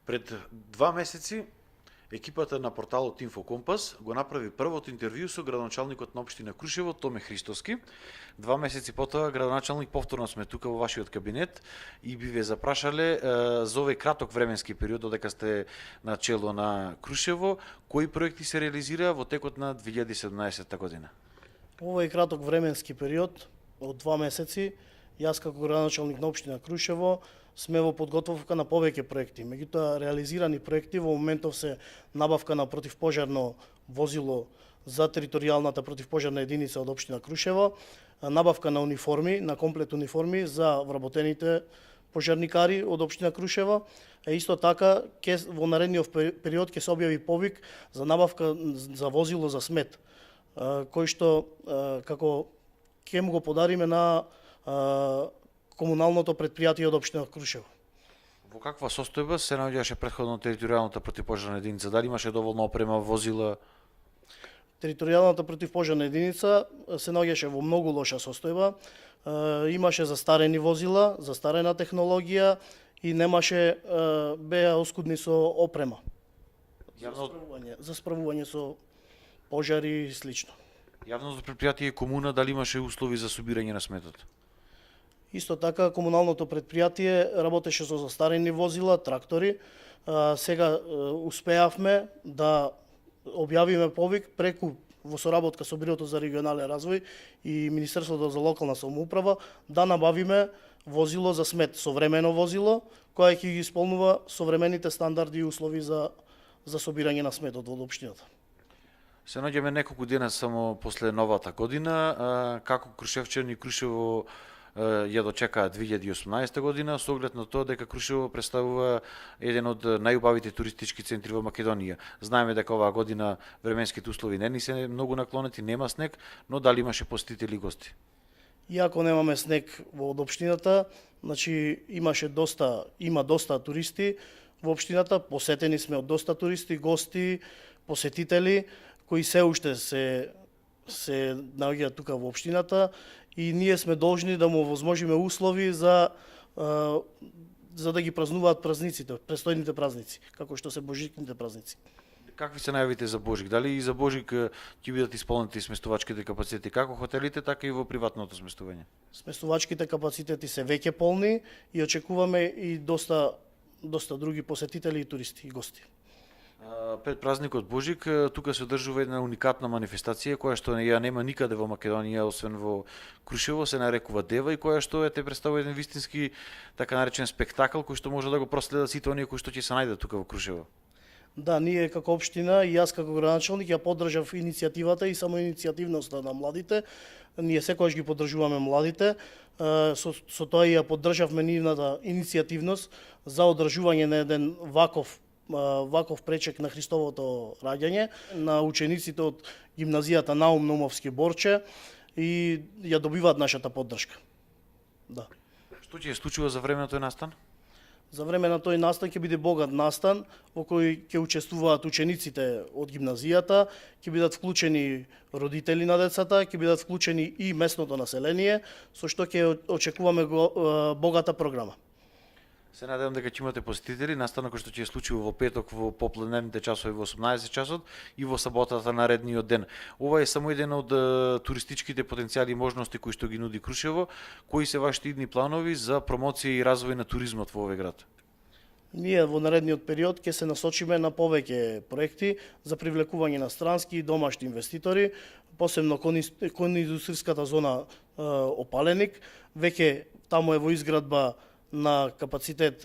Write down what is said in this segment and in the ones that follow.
Пред 2 месеци екипата на порталот Инфокомпас го направи првото интервју со градоначалникот на општина Крушево, Томе Христоски. 2 месеци потоа, градоначалник, повторно сме тука во вашиот кабинет и би ве запрашале за овој краток временски период додека сте на чело на Крушево, кои проекти се реализира во текот на 2017 година? Овој краток временски период од 2 месеци, јас како градоначалник на општина Крушево сме во подготовка на повеќе проекти. Меѓутоа, реализирани проекти во моментов се набавка на противпожарно возило за територијалната противпожарна единица од општина Крушево, набавка на униформи, на комплет униформи за вработените пожарникари од општина Крушево, а исто така во наредниот период ќе се објави повик за набавка за возило за смет, кој што како ќе му го подариме на комуналното предпријатие од општина Крушево. Во каква состојба се наоѓаше претходно територијалната противпожарна единица? Дали имаше доволно опрема, возила? Територијалната противпожарна единица се наоѓаше во многу лоша состојба. Имаше застарени возила, застарена технологија и немаше беа оскудни со опрема. За справување со пожари и слично. Јавното предпријатие комуна дали имаше услови за собирање на сметот? Исто така, комуналното предпријатие работеше со застарени возила, трактори. Сега успеавме да објавиме повик преку во соработка со Бирото за регионален развој и Министерството за локална самоуправа да набавиме возило за смет, современо возило, кое ќе ги исполнува современите стандарди и услови за собирање на сметот во општината. Се наоѓаме неколку дена само после новата година. Како крушевчани Крушево ја дочекаа 2018 година, со оглед на тоа дека Крушево представува еден од најубавите туристички центри во Македонија. Знаеме дека оваа година временските услови не ни се многу наклонети, нема снег, но дали имаше посетители и гости? Иако немаме снег во општината, значи има доста туристи во општината, посетени сме од доста туристи, гости, посетители кои се уште се наоѓаат тука во општината и ние сме должни да му возможиме услови за да ги празнуваат празниците, престојните празници, како што се божикните празници. Какви се најавите за Божик? Дали и за Божик ќе бидат исполнети сместувачките капацитети, како хотелите, така и во приватното сместување? Сместувачките капацитети се веќе полни и очекуваме и доста други посетители и туристи и гости. Пред празникот Божик тука се одржува една уникатна манифестација која што ја нема никаде во Македонија освен во Крушево, се нарекува Дева и која што те представува еден вистински така наречен спектакл кој што може да го проследат сите оние кои што ќе се најдат тука во Крушево. Да, ние како општина и јас како градоначалник ја поддржав иницијативата и само иницијативноста на младите. Ние секогаш ги поддржуваме младите. Со тоа ја поддржавме нивната иницијативност за одржување на еден ваков пречек на Христовото раѓање на учениците од гимназијата Наум Наумовски Борче и ја добиваат нашата поддршка. Да. Што ќе се случува за време на тој настан? За време на тој настан ќе биде богат настан во кој ќе учествуваат учениците од гимназијата, ќе бидат вклучени родители на децата, ќе бидат вклучени и местното население, со што ќе очекуваме богата програма. Се надевам дека ќе имате посетители, настанок кој што ќе се случи во петок во попладневните часови во 18 часот и во саботата наредниот ден. Ова е само еден од туристичките потенцијали и можности кои што ги нуди Крушево. Кои се вашите идни планови за промоција и развој на туризмот во овој град? Ние во наредниот период ќе се насочиме на повеќе проекти за привлекување на странски и домашни инвеститори, посебно кон индустријската зона Опаленик. Веќе таму е во изградба на капацитет,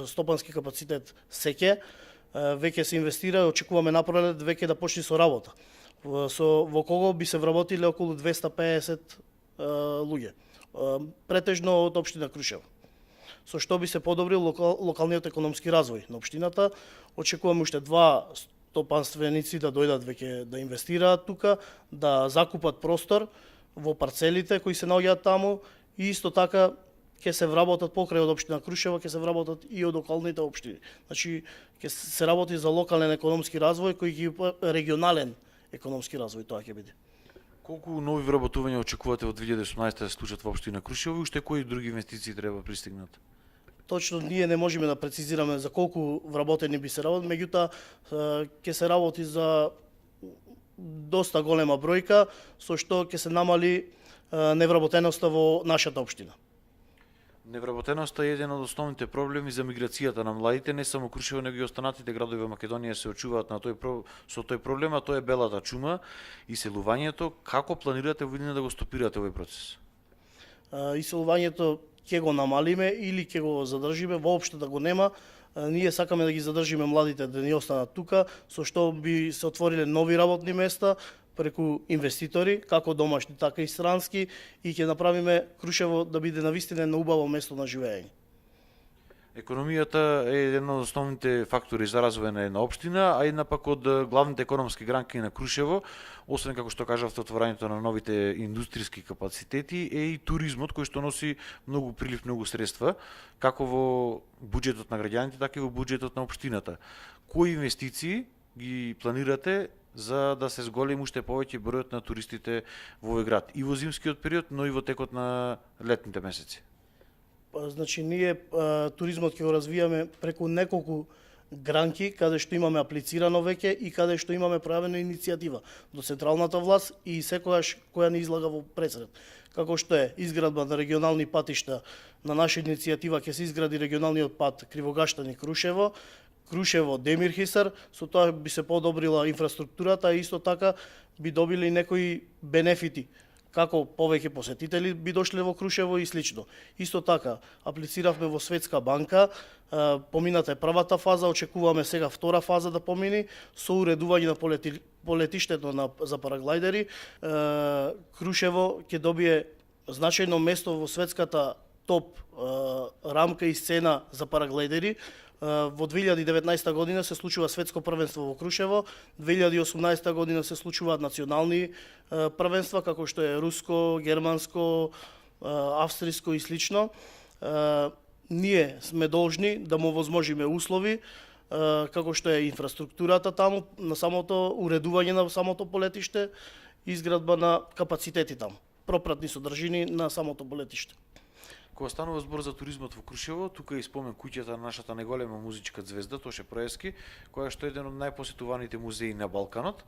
стопански капацитет Секе, веќе се инвестира, очекуваме напролет веќе да почне со работа. Во кого би се вработиле околу 250 луѓе, претежно од општина Крушево. Со што би се подобрил локалниот економски развој на општината. Очекуваме уште 2 стопанственици да дојдат веќе да инвестираат тука, да закупат простор во парцелите кои се наоѓаат таму и исто така ќе се вработат покрај од општина Крушево, ќе се вработат и од околните општини. Значи, ќе се работи за локален економски развој, кој ќе регионален економски развој, тоа ќе биде. Колку нови вработувања очекувате во 2018 да се случат во општина Крушево и уште кои други инвестиции треба пристигнат? точно ние не можеме да прецизираме за колку вработени би се работи, меѓутоа ќе се работи за доста голема бројка, со што ќе се намали невработеноста во нашата општина. Невработеноста е еден од основните проблеми за миграцијата на младите, не само Крушево, него и останатите градови во Македонија се очуваат на со тој проблем, а тоа е белата чума и селувањето. Како планирате во иднина да го стопирате овој процес? Иселувањето ќе го намалиме или ќе го задржиме, воопшто да го нема. Ние сакаме да ги задржиме младите да ни останат тука, со што би се отвориле нови работни места преку инвеститори, како домашни, така и странски, и ќе направиме Крушево да биде навистина едно убаво место на живење. Економијата е еден од основните фактори за развој на една општина, а една пак од главните економски гранки на Крушево, освен како што кажавте отворањето на новите индустријски капацитети, е и туризмот кој што носи многу прилив, многу средства, како во буџетот на граѓаните, така и во буџетот на општината. Кои инвестиции ги планирате за да се зголеми уште повеќе бројот на туристите во овој град и во зимскиот период, но и во текот на летните месеци? Значи, ние туризмот ќе го развијаме преку неколку гранки, каде што имаме аплицирано веќе и каде што имаме правена иницијатива до централната власт и секогаш која ни излага во пресред. Како што е изградба на регионални патишта, на наша иницијатива ќе се изгради регионалниот пат Кривогаштани Крушево, Крушево Демир Хисар, со тоа би се подобрила инфраструктурата, а исто така би добили некои бенефити, како повеќе посетители би дошле во Крушево и слично. Исто така, аплициравме во Светска банка, помината е првата фаза, очекуваме сега втора фаза да помини, со уредување на полетиштето за параглайдери. Крушево ќе добие значајно место во светската топ рамка и сцена за параглайдери. Во 2019 година се случува светско првенство во Крушево, 2018 година се случуваат национални првенства како што е руско, германско, австриско и слично. Ние сме должни да му возможиме услови како што е инфраструктурата таму, на самото уредување на самото полетиште, изградба на капацитети таму, пропратни содржини на самото полетиште. Кога станува збор за туризмот во Крушево, тука и спомен куќата на нашата најголема музичка звезда, Тоше Проевски, која што е еден од најпосетуваните музеи на Балканот.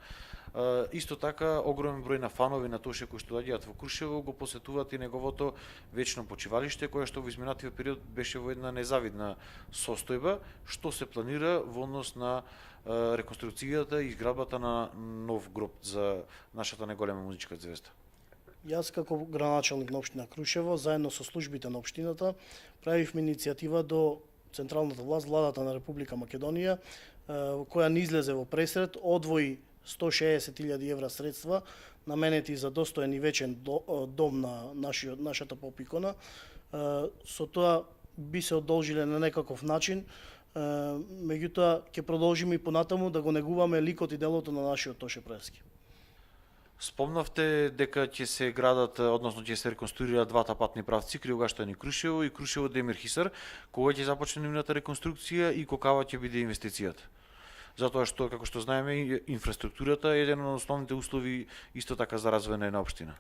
Исто така, огромен број на фанови на Тоше кои што доаѓаат во Крушево го посетуваат и неговото вечно почивалиште, кое што во изминатиот период беше во една незавидна состојба. Што се планира во однос на реконструкцијата и изградбата на нов гроб за нашата најголема музичка звезда? Јас како градоначалник на општина Крушево, заедно со службите на општината, правивме иницијатива до централната власт, владата на Република Македонија, која ни излезе во пресред, одвои 160.000 евра средства наменети за достоен и вечен дом на нашата попикона. Со тоа би се одолжиле на некаков начин, меѓутоа ќе продолжиме и понатаму да го негуваме ликот и делото на нашиот Тоше Проевски. Спомнавте дека ќе се градат, односно ќе се реконструираат двата патни правци, Кривогаштани Крушево и Крушево Демир Хисар. Кога ќе започне нивната реконструкција и какава ќе биде инвестицијата? Затоа што, како што знаеме, инфраструктурата е еден од основните услови исто така за развој на една општина.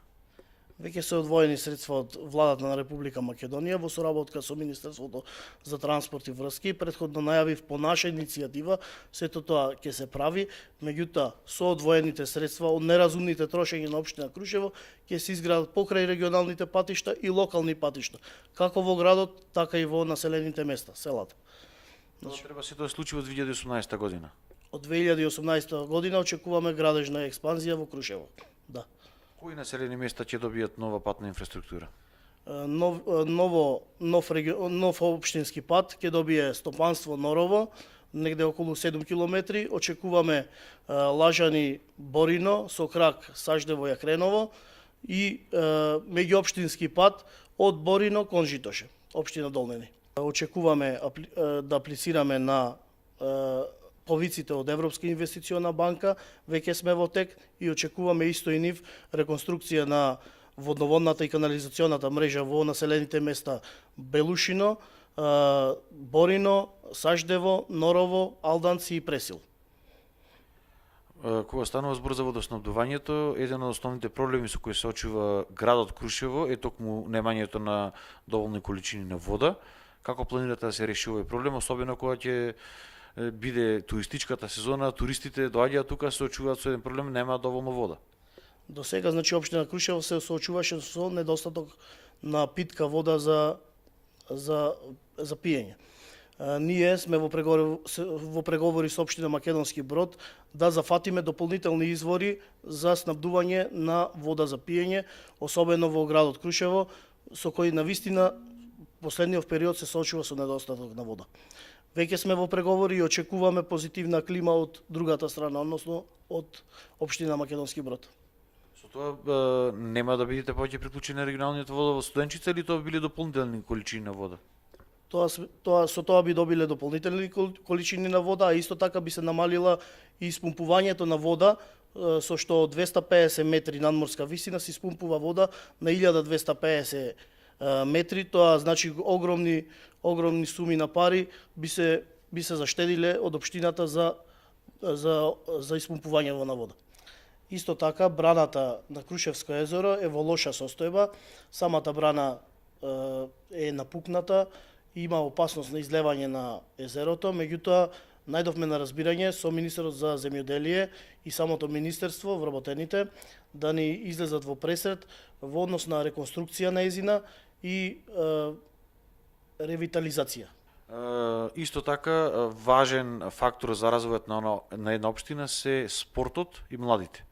Веќе се одвоени средства од владата на Република Македонија во соработка со Министерството за транспорт и врски. Претходно најавив по наша иницијатива, сето тоа ќе се прави, меѓутоа со одвоените средства од неразумните трошења на општина Крушево ќе се изградат покрај регионалните патишта и локални патишта, како во градот, така и во населените места, селата. Тоа треба се тоа случи во 2018 година. Од 2018 година очекуваме градежна експанзија во Крушево. Да. Кои населени места ќе добијат нова патна инфраструктура? Нов општински пат ќе добие Стопанство Норово, негде околу 7 километри. Очекуваме Лажани Борино со крак Саждево Јакреново и меѓуопштински пат од Борино кон Житоше, општина Долнени. Очекуваме да аплицираме на повиците од Европска инвестициона банка, веќе сме во тек и очекуваме исто и нив реконструкција на водноводната и канализационата мрежа во населените места Белушино, Борино, Саждево, Норово, Алданци и Пресил. Кога станува збор за водоснабдувањето, еден од основните проблеми со кои се очува градот Крушево е токму немањето на доволни количини на вода. Како планирате да се реши овој проблем, особено кога ќе биде туристичката сезона, туристите доаѓаат тука, се очуваат со еден проблем, нема доволно вода. До сега, значи, општина Крушево се соочуваше со недостаток на питка вода за пиење. Ние сме во преговори со општина Македонски Брод да зафатиме дополнителни извори за снабдување на вода за пиење, особено во градот Крушево, со кој навистина последниот период се соочува со недостаток на вода. Веќе сме во преговори и очекуваме позитивна клима од другата страна, односно од општина Македонски Брод. Со тоа нема да бидете повеќе приклучени на регионалниот водовод Студенчица или тоа били дополнителни количини на вода? Со тоа би добиле дополнителни количини на вода, а исто така би се намалила и испумпувањето на вода, со што од 250 метри надморска висина се испумпува вода на 1250 метри, тоа значи огромни суми на пари би се заштедиле од општината за испумпување на вода. Исто така, браната на Крушевско езеро е во лоша состојба, самата брана е напукната, има опасност на излевање на езерото, меѓутоа најдовме на разбирање со министерот за земјоделие и самото министерство, вработените, да ни излезат во пресред во однос на реконструкција на езина и ревитализација. Исто така, важен фактор за развојот на една општина се спортот и младите.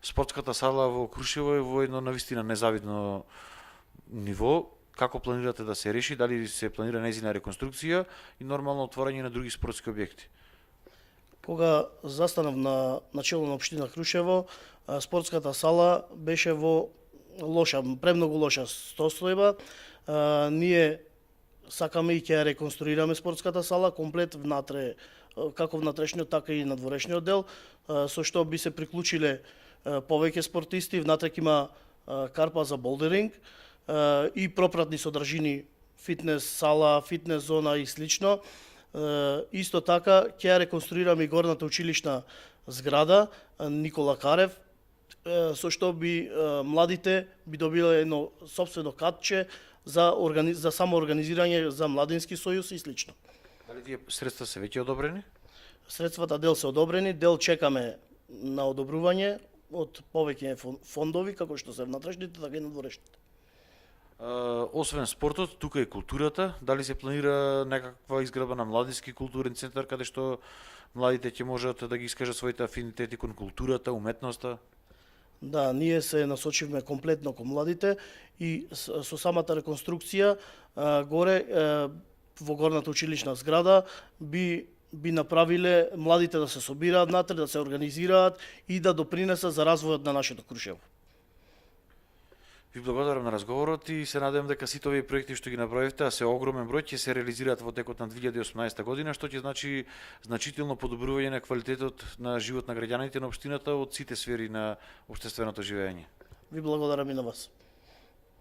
Спортската сала во Крушево е во едно навистина незавидно ниво. Како планирате да се реши, дали се планира нејзина реконструкција и нормално отворање на други спортски објекти? Кога застанав на начело на општина Крушево, спортската сала беше во премногу лоша состојба. Ние сакаме и ќе ја реконструираме спортската сала комплет внатре, како внатрешниот, така и надворешниот дел, со што би се приклучиле повеќе спортисти, внатре има карпа за болдеринг и пропратни содржини, фитнес сала, фитнес зона и слично. Исто така ќе ја реконструираме и горната училишна зграда Никола Карев, со што би младите би добиле едно сопствено катче за самоорганизирање за младински сојуз и слично. Дали тие средства се веќе одобрени? Средствата дел се одобрени, дел чекаме на одобрување од повеќе фондови, како што се внатрешните, така и надворешните. Освен спортот, тука и културата, дали се планира некаква изградба на младински културен центар каде што младите ќе можат да ги искажат своите афинитети кон културата, уметноста? Да, ние се насочивме комплетно кон младите и со самата реконструкција горе во горната училишна зграда би направиле младите да се собираат натре, да се организираат и да допринесат за развојот на нашето Крушево. Ви благодарам на разговорот и се надевам дека сите овие проекти што ги направивте, а се огромен број, ќе се реализираат во текот на 2018 година, што ќе значи значително подобрување на квалитетот на живот на граѓаните на општината од сите сфери на општественото живење. Ви благодарам и на вас.